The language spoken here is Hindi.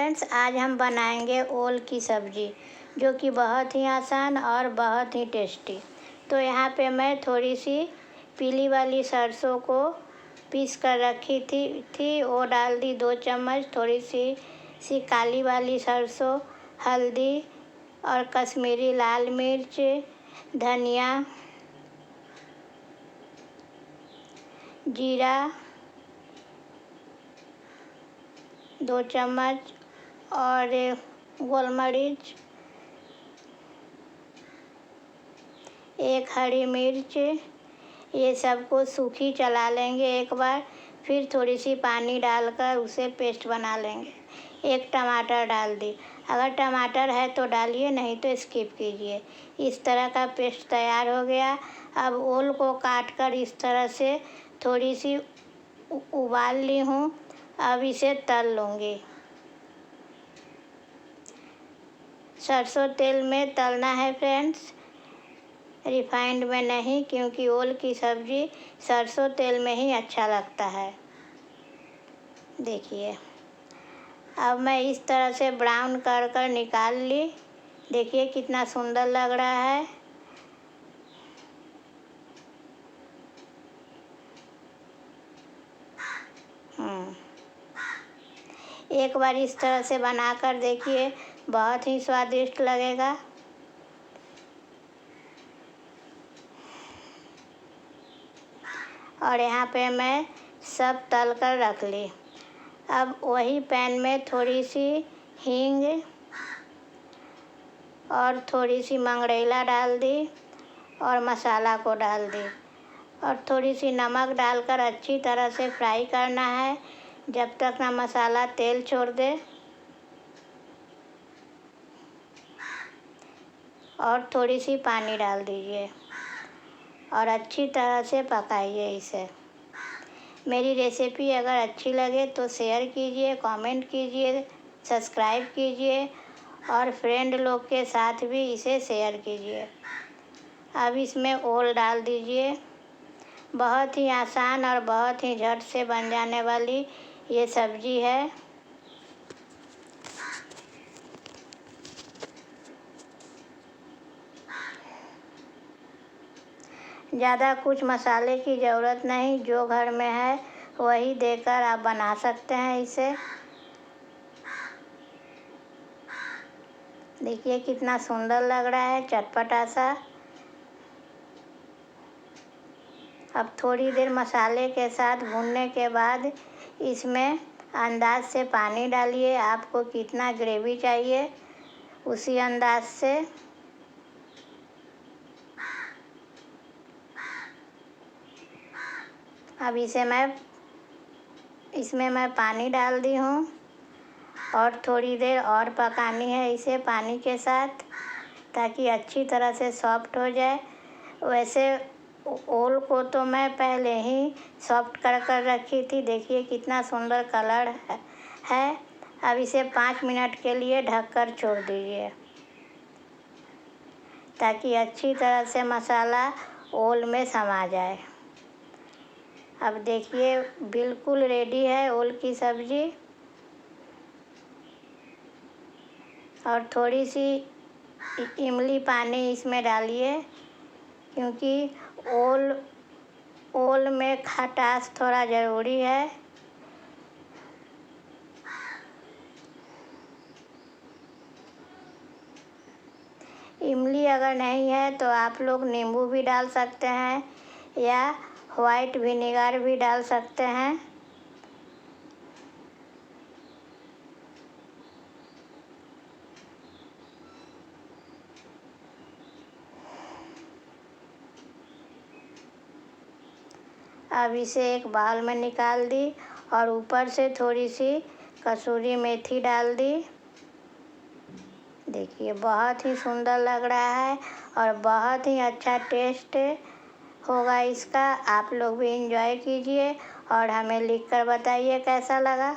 फ्रेंड्स, आज हम बनाएंगे ओल की सब्ज़ी, जो कि बहुत ही आसान और बहुत ही टेस्टी। तो यहाँ पे मैं थोड़ी सी पीली वाली सरसों को पीस कर रखी थी वो डाल दी 2 चम्मच। थोड़ी सी काली वाली सरसों, हल्दी और कश्मीरी लाल मिर्च, धनिया, जीरा 2 चम्मच और गोलमरीच, 1 हरी मिर्च। ये सबको सूखी चला लेंगे एक बार, फिर थोड़ी सी पानी डालकर उसे पेस्ट बना लेंगे। 1 टमाटर डाल दी, अगर टमाटर है तो डालिए, नहीं तो स्किप कीजिए। इस तरह का पेस्ट तैयार हो गया। अब ओल को काट कर इस तरह से थोड़ी सी उबाल ली हूँ। अब इसे तल लूँगी। सरसों तेल में तलना है फ्रेंड्स, रिफाइंड में नहीं, क्योंकि ओल की सब्ज़ी सरसों तेल में ही अच्छा लगता है। देखिए, अब मैं इस तरह से ब्राउन कर निकाल ली। देखिए कितना सुंदर लग रहा है। एक बार इस तरह से बनाकर देखिए, बहुत ही स्वादिष्ट लगेगा। और यहाँ पे मैं सब तल कर रख ली। अब वही पैन में थोड़ी सी हींग और थोड़ी सी मंगरैला डाल दी और मसाला को डाल दी और थोड़ी सी नमक डालकर अच्छी तरह से फ्राई करना है, जब तक ना मसाला तेल छोड़ दे। और थोड़ी सी पानी डाल दीजिए और अच्छी तरह से पकाइए इसे। मेरी रेसिपी अगर अच्छी लगे तो शेयर कीजिए, कमेंट कीजिए, सब्सक्राइब कीजिए और फ्रेंड लोग के साथ भी इसे शेयर कीजिए। अब इसमें ओल डाल दीजिए। बहुत ही आसान और बहुत ही झट से बन जाने वाली ये सब्ज़ी है। ज़्यादा कुछ मसाले की ज़रूरत नहीं, जो घर में है वही देकर आप बना सकते हैं इसे। देखिए कितना सुंदर लग रहा है, चटपटा सा। अब थोड़ी देर मसाले के साथ भूनने के बाद इसमें अंदाज से पानी डालिए। आपको कितना ग्रेवी चाहिए उसी अंदाज से। अब इसमें मैं पानी डाल दी हूँ और थोड़ी देर और पकानी है इसे पानी के साथ, ताकि अच्छी तरह से सॉफ्ट हो जाए। वैसे ओल को तो मैं पहले ही सॉफ्ट कर रखी थी। देखिए कितना सुंदर कलर है। अब इसे 5 मिनट के लिए ढककर छोड़ दीजिए, ताकि अच्छी तरह से मसाला ओल में समा जाए। अब देखिए बिल्कुल रेडी है ओल की सब्ज़ी। और थोड़ी सी इमली पानी इसमें डालिए, क्योंकि ओल में खटास थोड़ा ज़रूरी है। इमली अगर नहीं है तो आप लोग नींबू भी डाल सकते हैं या वाइट विनेगर भी डाल सकते हैं। अब इसे एक बाउल में निकाल दी और ऊपर से थोड़ी सी कसूरी मेथी डाल दी। देखिए बहुत ही सुंदर लग रहा है और बहुत ही अच्छा टेस्ट होगा इसका। आप लोग भी एंजॉय कीजिए और हमें लिखकर बताइए कैसा लगा।